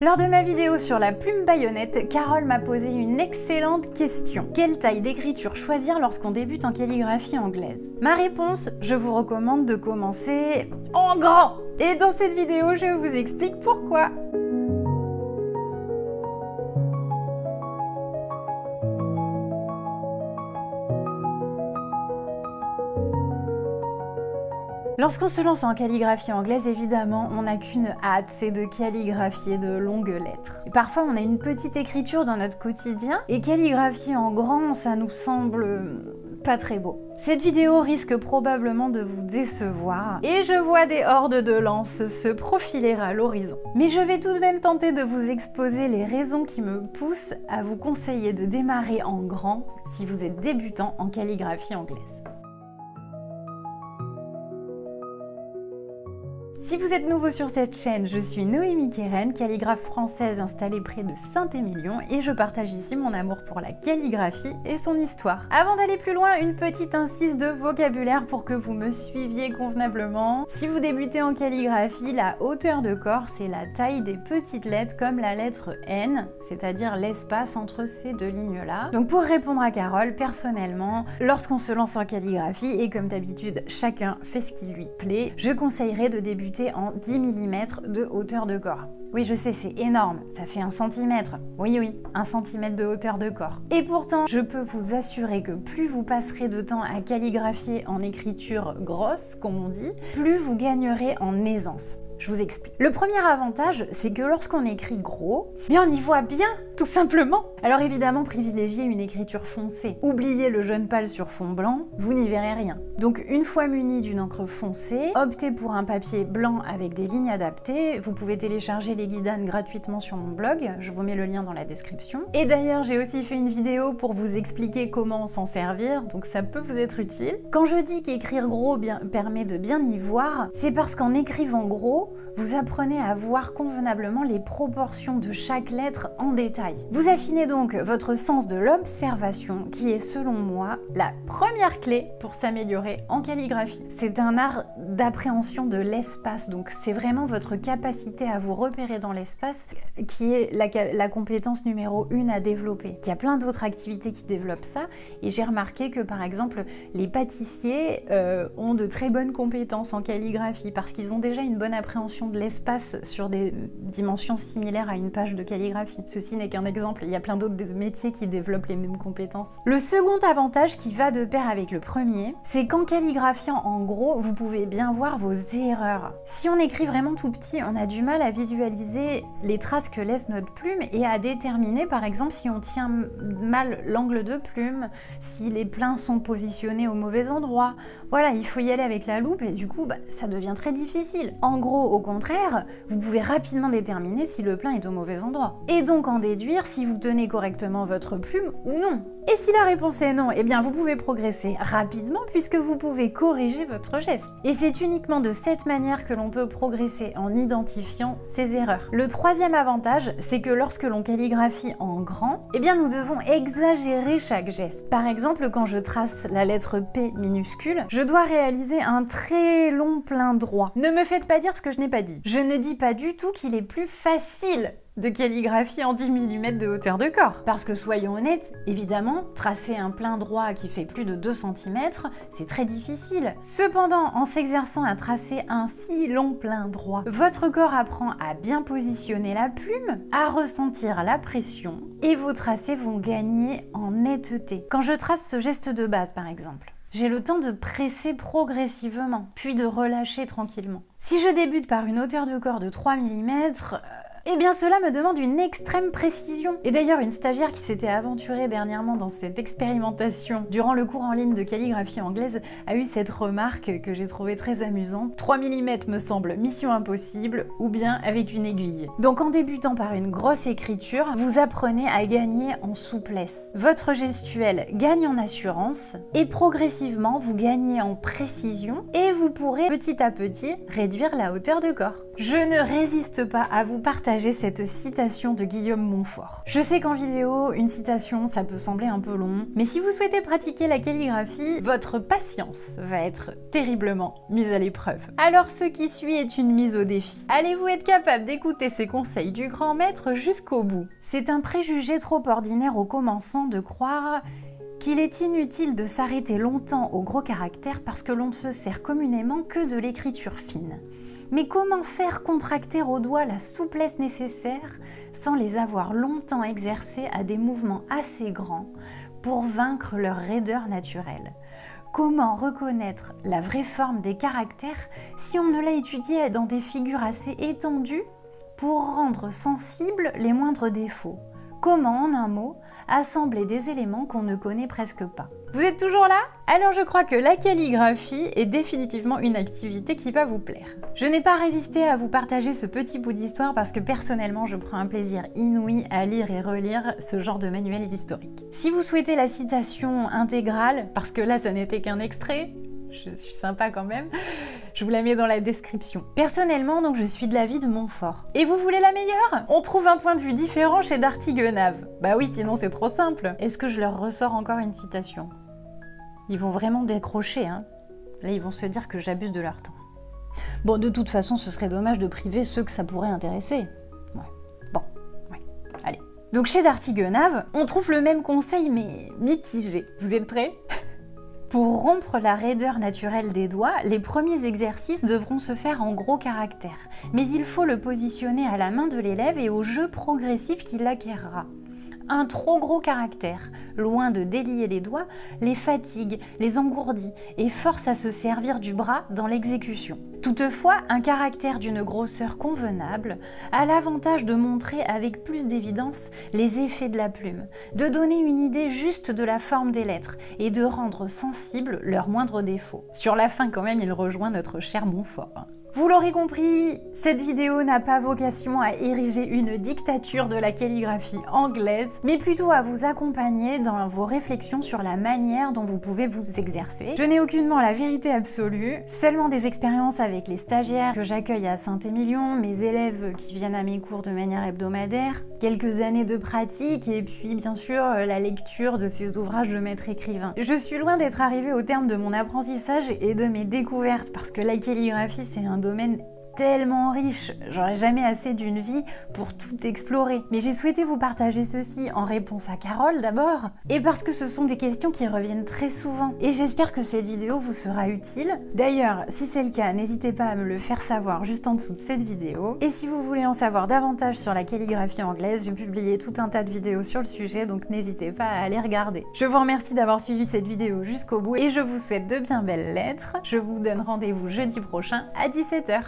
Lors de ma vidéo sur la plume baïonnette, Carole m'a posé une excellente question. Quelle taille d'écriture choisir lorsqu'on débute en calligraphie anglaise? Ma réponse, je vous recommande de commencer en grand. Et dans cette vidéo, je vous explique pourquoi. Lorsqu'on se lance en calligraphie anglaise, évidemment, on n'a qu'une hâte, c'est de calligraphier de longues lettres. Et parfois, on a une petite écriture dans notre quotidien, et calligraphier en grand, ça nous semble pas très beau. Cette vidéo risque probablement de vous décevoir, et je vois des hordes de lances se profiler à l'horizon. Mais je vais tout de même tenter de vous exposer les raisons qui me poussent à vous conseiller de démarrer en grand si vous êtes débutant en calligraphie anglaise. Si vous êtes nouveau sur cette chaîne, je suis Noémie Keren, calligraphe française installée près de Saint-Émilion et je partage ici mon amour pour la calligraphie et son histoire. Avant d'aller plus loin, une petite incise de vocabulaire pour que vous me suiviez convenablement. Si vous débutez en calligraphie, la hauteur de corps, c'est la taille des petites lettres comme la lettre N, c'est-à-dire l'espace entre ces deux lignes-là. Donc pour répondre à Carole, personnellement, lorsqu'on se lance en calligraphie, et comme d'habitude, chacun fait ce qui lui plaît, je conseillerais de débuter en 10 mm de hauteur de corps. Oui, je sais, c'est énorme, ça fait 1 cm. Oui, 1 cm de hauteur de corps. Et pourtant, je peux vous assurer que plus vous passerez de temps à calligraphier en écriture grosse, comme on dit, plus vous gagnerez en aisance. Je vous explique. Le premier avantage, c'est que lorsqu'on écrit gros, bien on y voit bien, tout simplement. Alors évidemment, privilégiez une écriture foncée. Oubliez le jaune pâle sur fond blanc, vous n'y verrez rien. Donc une fois muni d'une encre foncée, optez pour un papier blanc avec des lignes adaptées. Vous pouvez télécharger les guidanes gratuitement sur mon blog, je vous mets le lien dans la description. Et d'ailleurs, j'ai aussi fait une vidéo pour vous expliquer comment s'en servir, donc ça peut vous être utile. Quand je dis qu'écrire gros permet de bien y voir, c'est parce qu'en écrivant gros, vous apprenez à voir convenablement les proportions de chaque lettre en détail. Vous affinez donc votre sens de l'observation qui est selon moi la première clé pour s'améliorer en calligraphie. C'est un art d'appréhension de l'espace, donc c'est vraiment votre capacité à vous repérer dans l'espace qui est la compétence numéro 1 à développer. Il y a plein d'autres activités qui développent ça et j'ai remarqué que par exemple les pâtissiers ont de très bonnes compétences en calligraphie parce qu'ils ont déjà une bonne appréhension de l'espace sur des dimensions similaires à une page de calligraphie. Ceci n'est qu'un exemple, il y a plein d'autres métiers qui développent les mêmes compétences. Le second avantage qui va de pair avec le premier, c'est qu'en calligraphiant en gros, vous pouvez bien voir vos erreurs. Si on écrit vraiment tout petit, on a du mal à visualiser les traces que laisse notre plume et à déterminer par exemple si on tient mal l'angle de plume, si les pleins sont positionnés au mauvais endroit. Voilà, il faut y aller avec la loupe et du coup, ça devient très difficile. En gros, au contraire, vous pouvez rapidement déterminer si le plein est au mauvais endroit. Et donc en déduire si vous tenez correctement votre plume ou non. Et si la réponse est non, eh bien vous pouvez progresser rapidement puisque vous pouvez corriger votre geste. Et c'est uniquement de cette manière que l'on peut progresser en identifiant ses erreurs. Le troisième avantage, c'est que lorsque l'on calligraphie en grand, eh bien nous devons exagérer chaque geste. Par exemple, quand je trace la lettre P minuscule, je dois réaliser un très long plein droit. Ne me faites pas dire ce que je n'ai pas dit. Je ne dis pas du tout qu'il est plus facile de calligraphie en 10 mm de hauteur de corps. Parce que soyons honnêtes, évidemment, tracer un plein droit qui fait plus de 2 cm, c'est très difficile. Cependant, en s'exerçant à tracer un si long plein droit, votre corps apprend à bien positionner la plume, à ressentir la pression, et vos tracés vont gagner en netteté. Quand je trace ce geste de base, par exemple, j'ai le temps de presser progressivement, puis de relâcher tranquillement. Si je débute par une hauteur de corps de 3 mm, eh bien cela me demande une extrême précision. Et d'ailleurs, une stagiaire qui s'était aventurée dernièrement dans cette expérimentation durant le cours en ligne de calligraphie anglaise a eu cette remarque que j'ai trouvée très amusante. 3 mm me semble mission impossible, ou bien avec une aiguille. Donc en débutant par une grosse écriture, vous apprenez à gagner en souplesse. Votre gestuelle gagne en assurance et progressivement vous gagnez en précision et vous pourrez petit à petit réduire la hauteur de corps. Je ne résiste pas à vous partager cette citation de Guillaume Montfort. Je sais qu'en vidéo, une citation, ça peut sembler un peu long, mais si vous souhaitez pratiquer la calligraphie, votre patience va être terriblement mise à l'épreuve. Alors ce qui suit est une mise au défi. Allez-vous être capable d'écouter ces conseils du grand maître jusqu'au bout? C'est un préjugé trop ordinaire aux commençants de croire qu'il est inutile de s'arrêter longtemps au gros caractère parce que l'on ne se sert communément que de l'écriture fine. Mais comment faire contracter aux doigts la souplesse nécessaire sans les avoir longtemps exercés à des mouvements assez grands pour vaincre leur raideur naturelle? Comment reconnaître la vraie forme des caractères si on ne l'a étudié dans des figures assez étendues pour rendre sensibles les moindres défauts? Comment, en un mot, assembler des éléments qu'on ne connaît presque pas? Vous êtes toujours là? Alors je crois que la calligraphie est définitivement une activité qui va vous plaire. Je n'ai pas résisté à vous partager ce petit bout d'histoire parce que personnellement je prends un plaisir inouï à lire et relire ce genre de manuels historiques. Si vous souhaitez la citation intégrale, parce que là ça n'était qu'un extrait, je suis sympa quand même, je vous la mets dans la description. Personnellement, donc, je suis de l'avis de Montfort. Et vous voulez la meilleure? On trouve un point de vue différent chez d'Artiguenave. Bah oui, sinon c'est trop simple. Est-ce que je leur ressors encore une citation? Ils vont vraiment décrocher, hein. Là, ils vont se dire que j'abuse de leur temps. Bon, de toute façon, ce serait dommage de priver ceux que ça pourrait intéresser. Ouais. Bon, ouais. Allez. Donc chez d'Artiguenave, on trouve le même conseil, mais mitigé. Vous êtes prêts? Pour rompre la raideur naturelle des doigts, les premiers exercices devront se faire en gros caractères, mais il faut le positionner à la main de l'élève et au jeu progressif qu'il acquérera. Un trop gros caractère, loin de délier les doigts, les fatigue, les engourdit et force à se servir du bras dans l'exécution. Toutefois, un caractère d'une grosseur convenable a l'avantage de montrer avec plus d'évidence les effets de la plume, de donner une idée juste de la forme des lettres et de rendre sensibles leurs moindres défauts. Sur la fin quand même, il rejoint notre cher Montfort. Vous l'aurez compris, cette vidéo n'a pas vocation à ériger une dictature de la calligraphie anglaise, mais plutôt à vous accompagner dans vos réflexions sur la manière dont vous pouvez vous exercer. Je n'ai aucunement la vérité absolue, seulement des expériences avec les stagiaires que j'accueille à Saint-Émilion, mes élèves qui viennent à mes cours de manière hebdomadaire, quelques années de pratique et puis bien sûr la lecture de ces ouvrages de maîtres écrivains. Je suis loin d'être arrivée au terme de mon apprentissage et de mes découvertes parce que la calligraphie c'est un domaine tellement riche, j'aurais jamais assez d'une vie pour tout explorer. Mais j'ai souhaité vous partager ceci en réponse à Carole d'abord, et parce que ce sont des questions qui reviennent très souvent. Et j'espère que cette vidéo vous sera utile. D'ailleurs, si c'est le cas, n'hésitez pas à me le faire savoir juste en dessous de cette vidéo. Et si vous voulez en savoir davantage sur la calligraphie anglaise, j'ai publié tout un tas de vidéos sur le sujet, donc n'hésitez pas à aller regarder. Je vous remercie d'avoir suivi cette vidéo jusqu'au bout et je vous souhaite de bien belles lettres. Je vous donne rendez-vous jeudi prochain à 17 h.